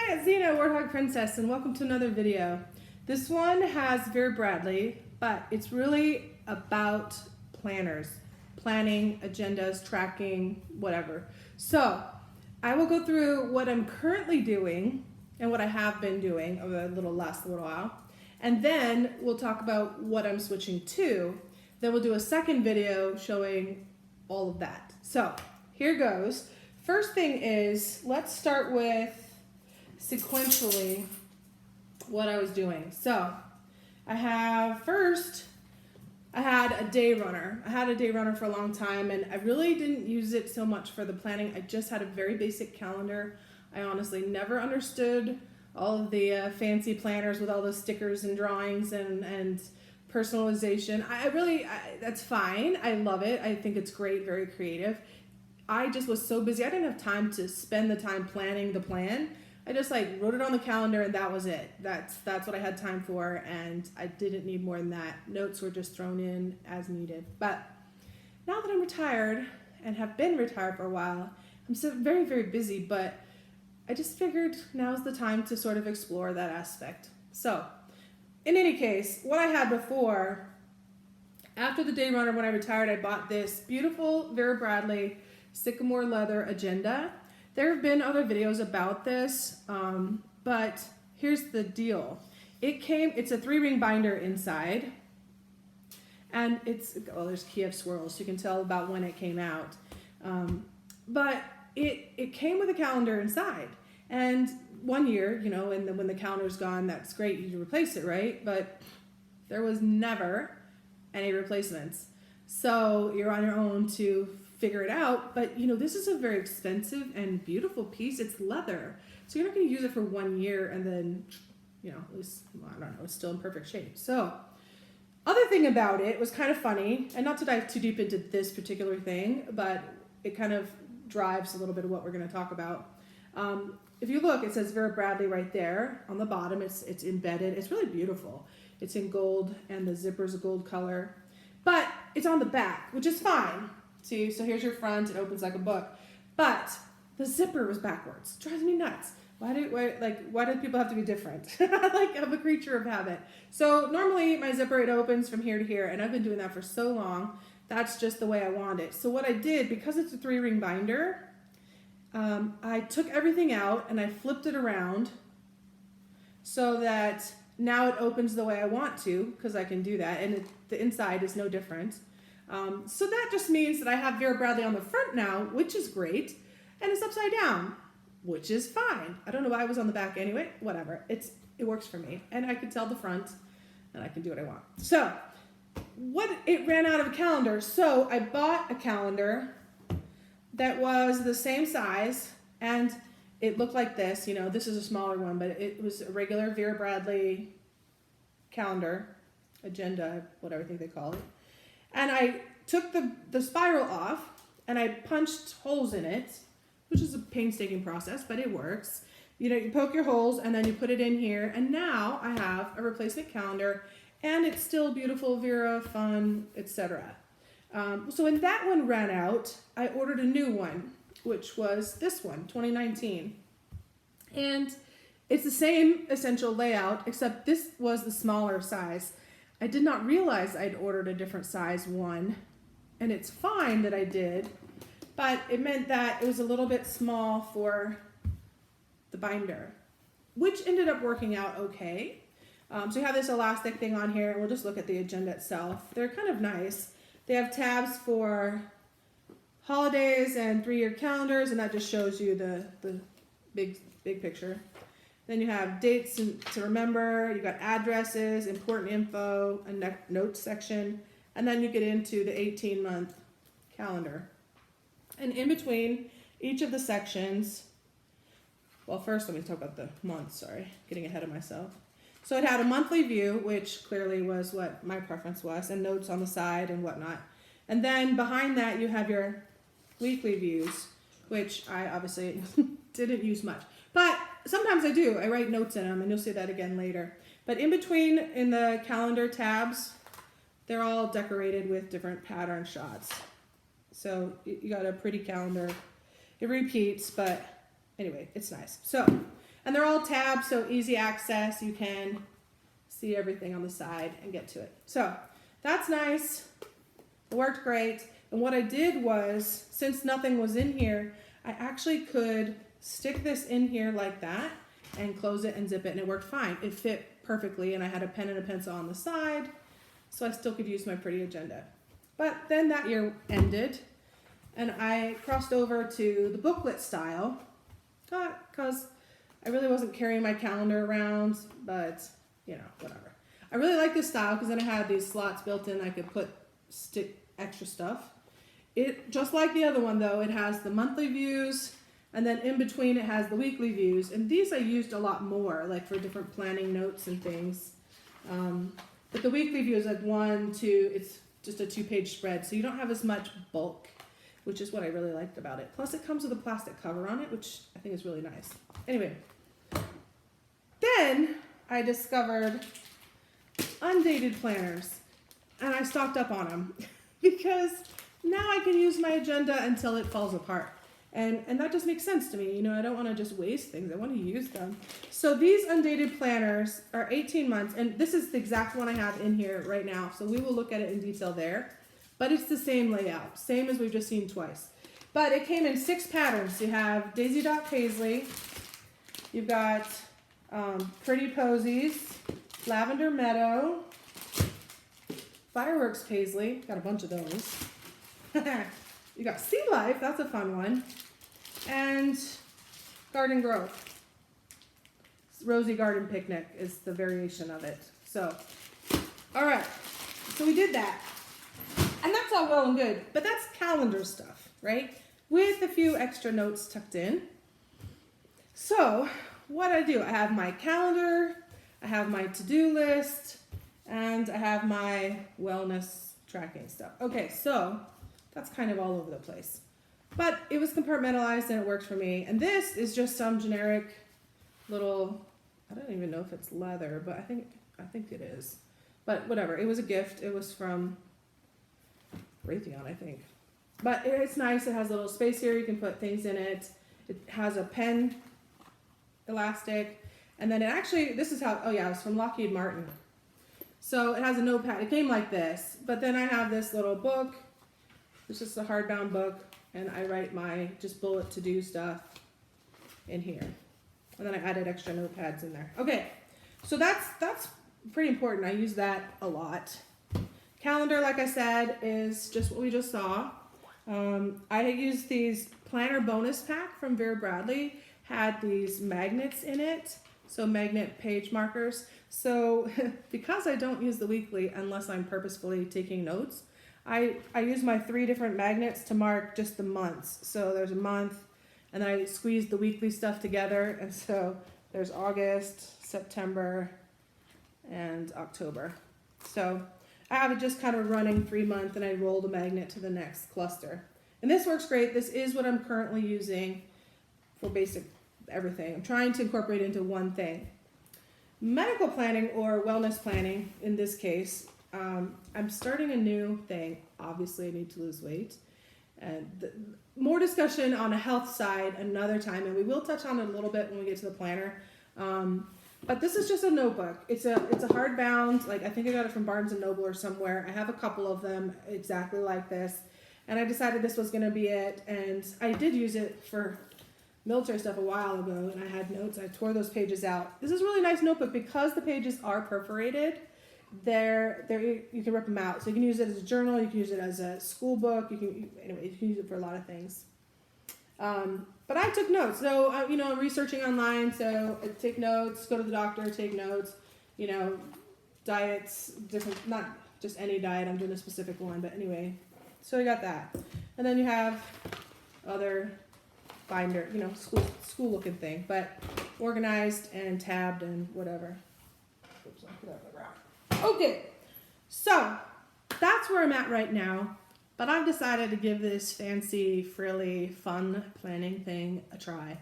Hi, it's Zena, Warthog Princess, and welcome to another video. This one has Vera Bradley, but it's really about planners, planning, agendas, tracking, whatever. So I will go through what I'm currently doing and what I have been doing over the last little while, and then we'll talk about what I'm switching to. Then we'll do a second video showing all of that. So here goes. First thing is, let's start with sequentially what I was doing. So I had a day runner. I had a day runner for a long time, and I really didn't use it so much for the planning. I just had a very basic calendar. I honestly never understood all of the fancy planners with all those stickers and drawings and personalization. That's fine. I love it. I think it's great, very creative. I just was so busy. I didn't have time to spend the time planning the plan. I just wrote it on the calendar and that was it. That's what I had time for, and I didn't need more than that. Notes were just thrown in as needed. But now that I'm retired and have been retired for a while, I'm still very, very busy, but I just figured now's the time to sort of explore that aspect. So in any case, what I had before, after the day runner when I retired, I bought this beautiful Vera Bradley Sycamore leather agenda. There have been other videos about this, but here's the deal. It's a 3-ring binder inside, and there's Kiev swirls, so you can tell about when it came out. But it came with a calendar inside, and one year, when the calendar's gone, that's great, you replace it, right? But there was never any replacements. So you're on your own to figure it out, but this is a very expensive and beautiful piece. It's leather, so you're not going to use it for 1 year and then at least, I don't know, it's still in perfect shape. So other thing about it was kind of funny, and not to dive too deep into this particular thing, but it kind of drives a little bit of what we're going to talk about. If you look, it says Vera Bradley right there on the bottom. It's embedded. It's really beautiful. It's in gold, and the zipper's a gold color, but it's on the back, which is fine. See, so here's your front. It opens like a book, but the zipper was backwards. It drives me nuts. Why do people have to be different? I'm a creature of habit. So normally my zipper, it opens from here to here, and I've been doing that for so long. That's just the way I want it. So what I did, because it's a 3-ring binder, I took everything out and I flipped it around so that now it opens the way I want to, because I can do that, and the inside is no different. So that just means that I have Vera Bradley on the front now, which is great, and it's upside down, which is fine. I don't know why I was on the back anyway, whatever. It works for me, and I can tell the front, and I can do what I want. So it ran out of a calendar, so I bought a calendar that was the same size, and it looked like this. This is a smaller one, but it was a regular Vera Bradley calendar, agenda, whatever I think they call it. And I took the spiral off and I punched holes in it, which is a painstaking process, but it works. You poke your holes and then you put it in here, and now I have a replacement calendar, and it's still beautiful, Vera, fun, etc. So when that one ran out, I ordered a new one, which was this one, 2019. And it's the same essential layout, except this was the smaller size. I did not realize I'd ordered a different size one, and it's fine that I did, but it meant that it was a little bit small for the binder, which ended up working out okay. So you have this elastic thing on here, and we'll just look at the agenda itself. They're kind of nice. They have tabs for holidays and 3-year calendars, and that just shows you the big picture. Then you have dates to remember, you got addresses, important info, a notes section, and then you get into the 18-month calendar. And in between each of the sections, well, first let me talk about the month, sorry, getting ahead of myself. So it had a monthly view, which clearly was what my preference was, and notes on the side and whatnot. And then behind that you have your weekly views, which I obviously didn't use much. But sometimes I do. I write notes in them, and you'll see that again later. But in between, in the calendar tabs, they're all decorated with different pattern shots. So you got a pretty calendar. It repeats, but anyway, it's nice. So And they're all tabs, so easy access. You can see everything on the side and get to it. So that's nice. It worked great. And what I did was, since nothing was in here, I actually could stick this in here like that and close it and zip it, and it worked fine. It fit perfectly, and I had a pen and a pencil on the side, so I still could use my pretty agenda. But then that year ended, and I crossed over to the booklet style, because I really wasn't carrying my calendar around, but you know, whatever. I really like this style because then I had these slots built in. I could stick extra stuff. It, just like the other one though, it has the monthly views, and then in between it has the weekly views. And these I used a lot more, like for different planning notes and things. But the weekly view is like 1, 2, it's just a 2-page spread, so you don't have as much bulk, which is what I really liked about it. Plus it comes with a plastic cover on it, which I think is really nice. Anyway, then I discovered Undated Planners, and I stocked up on them because now I can use my agenda until it falls apart. And that just makes sense to me. You know, I don't want to just waste things. I want to use them. So these Undated Planners are 18 months, and this is the exact one I have in here right now. So we will look at it in detail there. But it's the same layout, same as we've just seen twice. But it came in 6 patterns. You have Daisy Dot Paisley. You've got Pretty Posies, Lavender Meadow, Fireworks Paisley. Got a bunch of those. You got Sea Life, that's a fun one. And Garden Growth. Rosy Garden Picnic is the variation of it. So, all right. So we did that. And that's all well and good, but that's calendar stuff, right? With a few extra notes tucked in. So what I do, I have my calendar, I have my to-do list, and I have my wellness tracking stuff. Okay, so that's kind of all over the place. But it was compartmentalized and it worked for me. And this is just some generic little, I don't even know if it's leather, but I think it is. But whatever, it was a gift. It was from Raytheon, I think. But it's nice. It has a little space here. You can put things in it. It has a pen elastic. And then it actually, this is how, oh yeah, it's from Lockheed Martin. So it has a notepad. It came like this. But then I have this little book. It's just a hardbound book. And I write my just bullet to-do stuff in here. And then I added extra notepads in there. Okay, so that's pretty important. I use that a lot. Calendar, like I said, is just what we just saw. I used these planner bonus pack from Vera Bradley, had these magnets in it, so magnet page markers. So because I don't use the weekly unless I'm purposefully taking notes, I use my 3 different magnets to mark just the months. So there's a month, and then I squeeze the weekly stuff together, and so there's August, September, and October. So I have it just kind of running 3 months, and I roll the magnet to the next cluster. And this works great. This is what I'm currently using for basic everything. I'm trying to incorporate into one thing. Medical planning or wellness planning, in this case, I'm starting a new thing. Obviously, I need to lose weight. And more discussion on a health side another time, and we will touch on it a little bit when we get to the planner. But this is just a notebook. It's a hardbound, like I think I got it from Barnes & Noble or somewhere. I have a couple of them exactly like this. And I decided this was going to be it. And I did use it for military stuff a while ago, and I had notes. I tore those pages out. This is a really nice notebook because the pages are perforated. You can rip them out. So you can use it as a journal. You can use it as a school book. You can use it for a lot of things. But I took notes. So, I'm researching online. So I take notes, go to the doctor, take notes, diets, different, not just any diet. I'm doing a specific one, but anyway. So I got that. And then you have other binder, school looking thing, but organized and tabbed and whatever. Oops, I'll put that on the ground. Okay, so that's where I'm at right now, but I've decided to give this fancy, frilly, fun planning thing a try.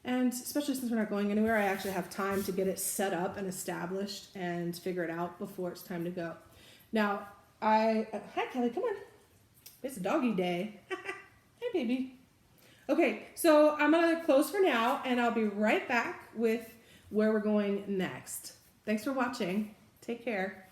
And especially since we're not going anywhere, I actually have time to get it set up and established and figure it out before it's time to go. Now, hi Kelly, come on. It's doggy day. Hey baby. Okay, so I'm going to close for now, and I'll be right back with where we're going next. Thanks for watching. Take care.